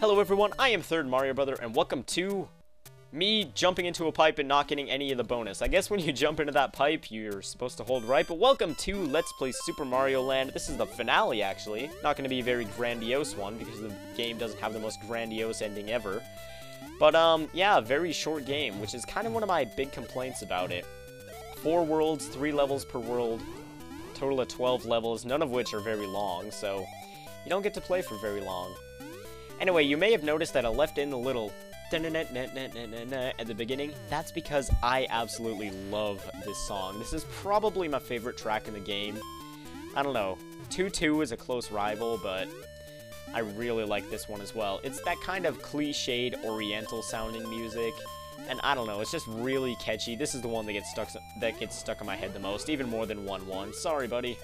Hello everyone, I am Third Mario Brother, and welcome to me jumping into a pipe and not getting any of the bonus. I guess when you jump into that pipe, you're supposed to hold right, but welcome to Let's Play Super Mario Land. This is the finale, actually. Not going to be a very grandiose one, because the game doesn't have the most grandiose ending ever. But, yeah, very short game, which is kind of one of my big complaints about it. 4 worlds, 3 levels per world, total of 12 levels, none of which are very long, so you don't get to play for very long. Anyway, you may have noticed that I left in the little at the beginning. That's because I absolutely love this song. This is probably my favorite track in the game. I don't know, 2-2 is a close rival, but I really like this one as well. It's that kind of cliched oriental sounding music, and I don't know, it's just really catchy. This is the one that gets stuck in my head the most, even more than 1-1. Sorry, buddy.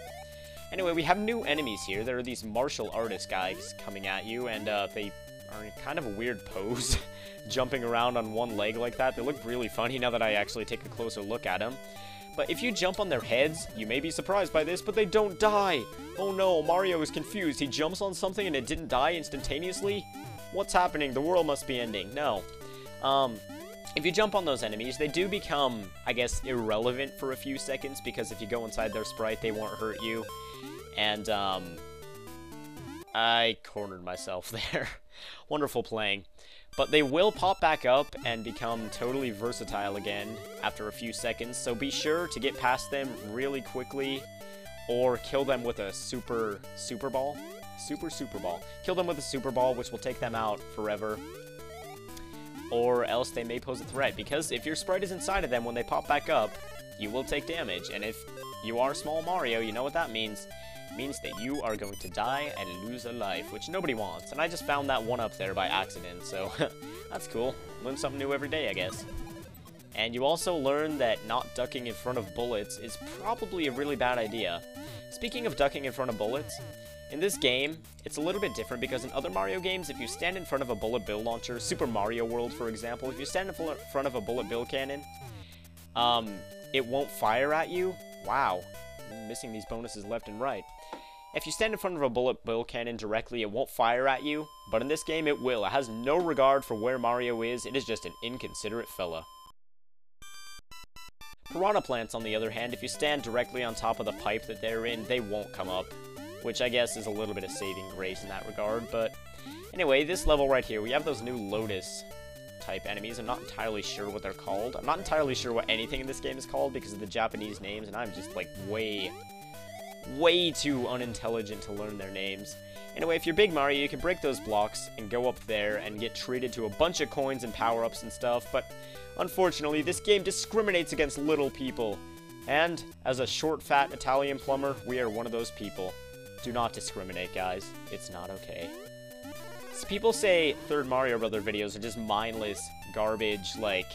Anyway, we have new enemies here. There are these martial artist guys coming at you, and they are in kind of a weird pose, jumping around on one leg like that. They look really funny now that I actually take a closer look at them. But if you jump on their heads, you may be surprised by this, but they don't die. Oh no, Mario is confused. He jumps on something and it didn't die instantaneously? What's happening? The world must be ending. No. If you jump on those enemies, they do become, I guess, irrelevant for a few seconds, because if you go inside their sprite, they won't hurt you. And, I cornered myself there. Wonderful playing. But they will pop back up and become totally versatile again after a few seconds, so be sure to get past them really quickly, or kill them with a super ball? Super ball. Kill them with a super ball, which will take them out forever. Or else they may pose a threat, because if your sprite is inside of them when they pop back up, you will take damage, and if you are small Mario, you know what that means. It means that you are going to die and lose a life, which nobody wants, and I just found that one up there by accident, so that's cool. Learn something new every day, I guess. And you also learn that not ducking in front of bullets is probably a really bad idea. Speaking of ducking in front of bullets, in this game, it's a little bit different, because in other Mario games, if you stand in front of a bullet bill launcher, Super Mario World, for example, if you stand in front of a bullet bill cannon, it won't fire at you. Wow, I'm missing these bonuses left and right. If you stand in front of a bullet bill cannon directly, it won't fire at you, but in this game, it will. It has no regard for where Mario is. It is just an inconsiderate fella. Piranha plants, on the other hand, if you stand directly on top of the pipe that they're in, they won't come up, which I guess is a little bit of saving grace in that regard. But anyway, this level right here, we have those new Lotus type enemies. I'm not entirely sure what they're called. I'm not entirely sure what anything in this game is called because of the Japanese names, and I'm just like way too unintelligent to learn their names. Anyway, if you're Big Mario, you can break those blocks and go up there and get treated to a bunch of coins and power-ups and stuff, but unfortunately, this game discriminates against little people. And as a short, fat Italian plumber, we are one of those people. Do not discriminate, guys. It's not okay. So people say Third Mario Brother videos are just mindless, garbage, like,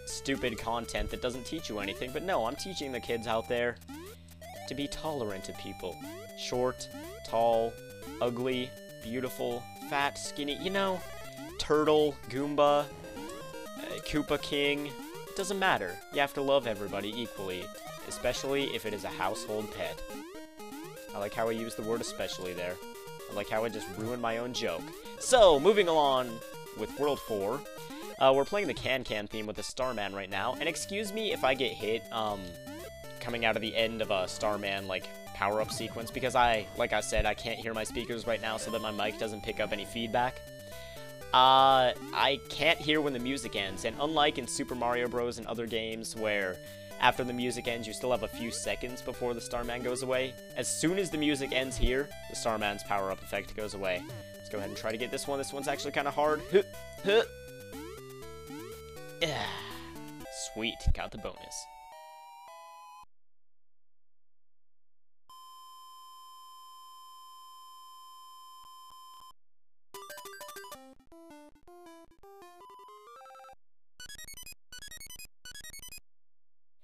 stupid content that doesn't teach you anything, but no, I'm teaching the kids out there to be tolerant of people. Short, tall, ugly, beautiful, fat, skinny, you know, turtle, Goomba, Koopa King. It doesn't matter. You have to love everybody equally, especially if it is a household pet. I like how I used the word especially there. I like how I just ruined my own joke. So, moving along with World 4, we're playing the Can-Can theme with the Starman right now, and excuse me if I get hit, coming out of the end of a Starman, like, power-up sequence, because like I said, I can't hear my speakers right now so that my mic doesn't pick up any feedback. I can't hear when the music ends, and unlike in Super Mario Bros. And other games where after the music ends, you still have a few seconds before the Starman goes away, as soon as the music ends here, the Starman's power-up effect goes away. Let's go ahead and try to get this one. This one's actually kind of hard. Sweet, got the bonus.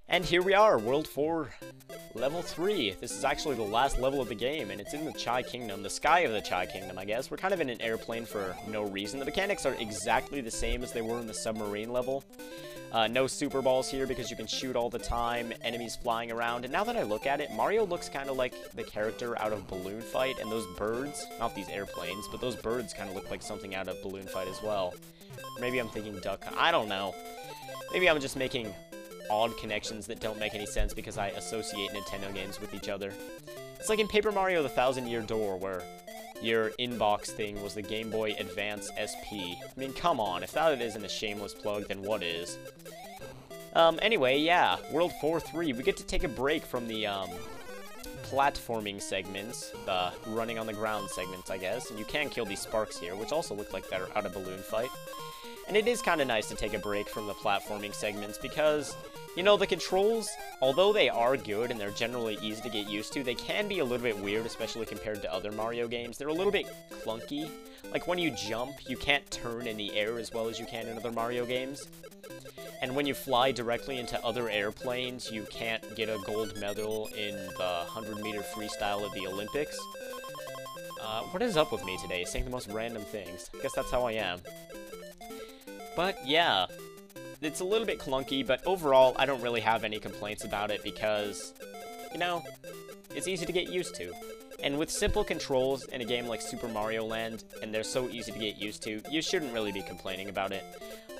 And here we are, World 4, Level 3. This is actually the last level of the game, and it's in the Chai Kingdom, the sky of the Chai Kingdom, I guess. We're kind of in an airplane for no reason. The mechanics are exactly the same as they were in the submarine level. No super balls here because you can shoot all the time, enemies flying around, and now that I look at it, Mario looks kind of like the character out of Balloon Fight, and those birds, not these airplanes, but those birds kind of look like something out of Balloon Fight as well. Maybe I'm thinking Duck Hunt, I don't know. Maybe I'm just making odd connections that don't make any sense because I associate Nintendo games with each other. It's like in Paper Mario: The Thousand Year Door, where your inbox thing was the Game Boy Advance SP. I mean, come on, if that isn't a shameless plug, then what is? Anyway, yeah, World 4-3, we get to take a break from the, platforming segments, the running on the ground segments, I guess, and you can kill these sparks here, which also look like they're out of Balloon Fight. And it is kind of nice to take a break from the platforming segments because, you know, the controls, although they are good and they're generally easy to get used to, they can be a little bit weird, especially compared to other Mario games. They're a little bit clunky. Like, when you jump, you can't turn in the air as well as you can in other Mario games. And when you fly directly into other airplanes, you can't get a gold medal in the 100-meter freestyle at the Olympics. What is up with me today? Saying the most random things. I guess that's how I am. But, yeah. It's a little bit clunky, but overall, I don't really have any complaints about it because, you know, it's easy to get used to. And with simple controls in a game like Super Mario Land, and they're so easy to get used to, you shouldn't really be complaining about it.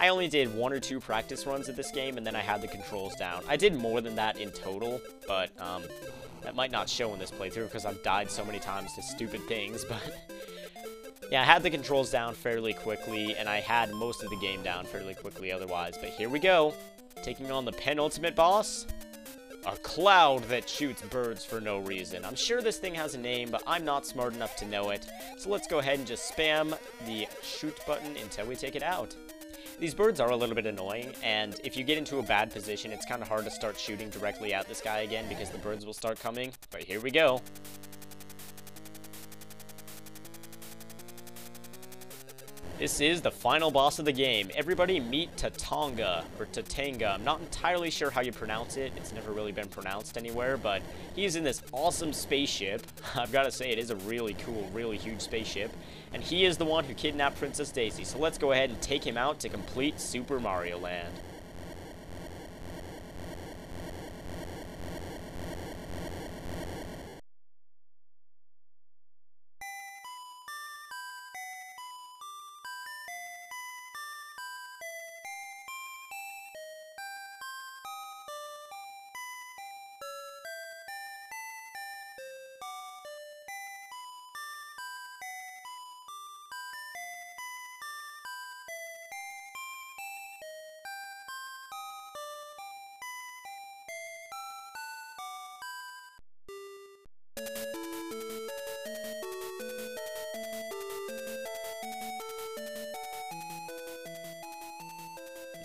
I only did 1 or 2 practice runs of this game, and then I had the controls down. I did more than that in total, but, that might not show in this playthrough because I've died so many times to stupid things, but... Yeah, I had the controls down fairly quickly, and I had most of the game down fairly quickly otherwise. But here we go, taking on the penultimate boss, a cloud that shoots birds for no reason. I'm sure this thing has a name, but I'm not smart enough to know it. So let's go ahead and just spam the shoot button until we take it out. These birds are a little bit annoying, and if you get into a bad position, it's kind of hard to start shooting directly at this guy again because the birds will start coming. But here we go. This is the final boss of the game. Everybody meet Tatanga, or Tatanga. I'm not entirely sure how you pronounce it. It's never really been pronounced anywhere, but he's in this awesome spaceship. I've got to say, it is a really cool, really huge spaceship. And he is the one who kidnapped Princess Daisy. So let's go ahead and take him out to complete Super Mario Land.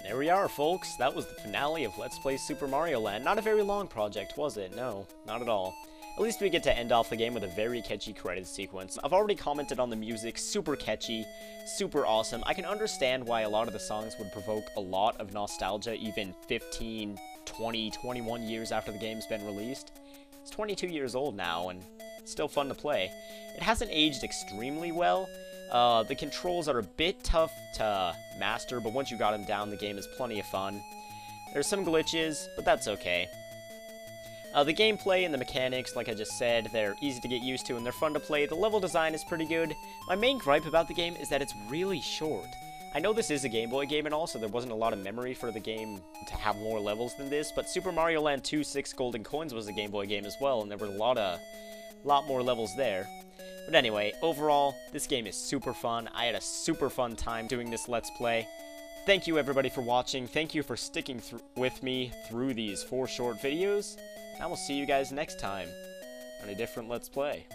There we are, folks. That was the finale of Let's Play Super Mario Land. Not a very long project, was it? No, not at all. At least we get to end off the game with a very catchy credit sequence. I've already commented on the music, super catchy, super awesome. I can understand why a lot of the songs would provoke a lot of nostalgia even 15, 20, 21 years after the game's been released. It's 22 years old now, and it's still fun to play. It hasn't aged extremely well. The controls are a bit tough to master, but once you got them down, the game is plenty of fun. There's some glitches, but that's okay. The gameplay and the mechanics, like I just said, they're easy to get used to and they're fun to play. The level design is pretty good. My main gripe about the game is that it's really short. I know this is a Game Boy game, and also there wasn't a lot of memory for the game to have more levels than this, but Super Mario Land 2 6 Golden Coins was a Game Boy game as well, and there were a lot more levels there. But anyway, overall, this game is super fun. I had a super fun time doing this Let's Play. Thank you everybody for watching. Thank you for sticking with me through these 4 short videos. And I will see you guys next time on a different Let's Play.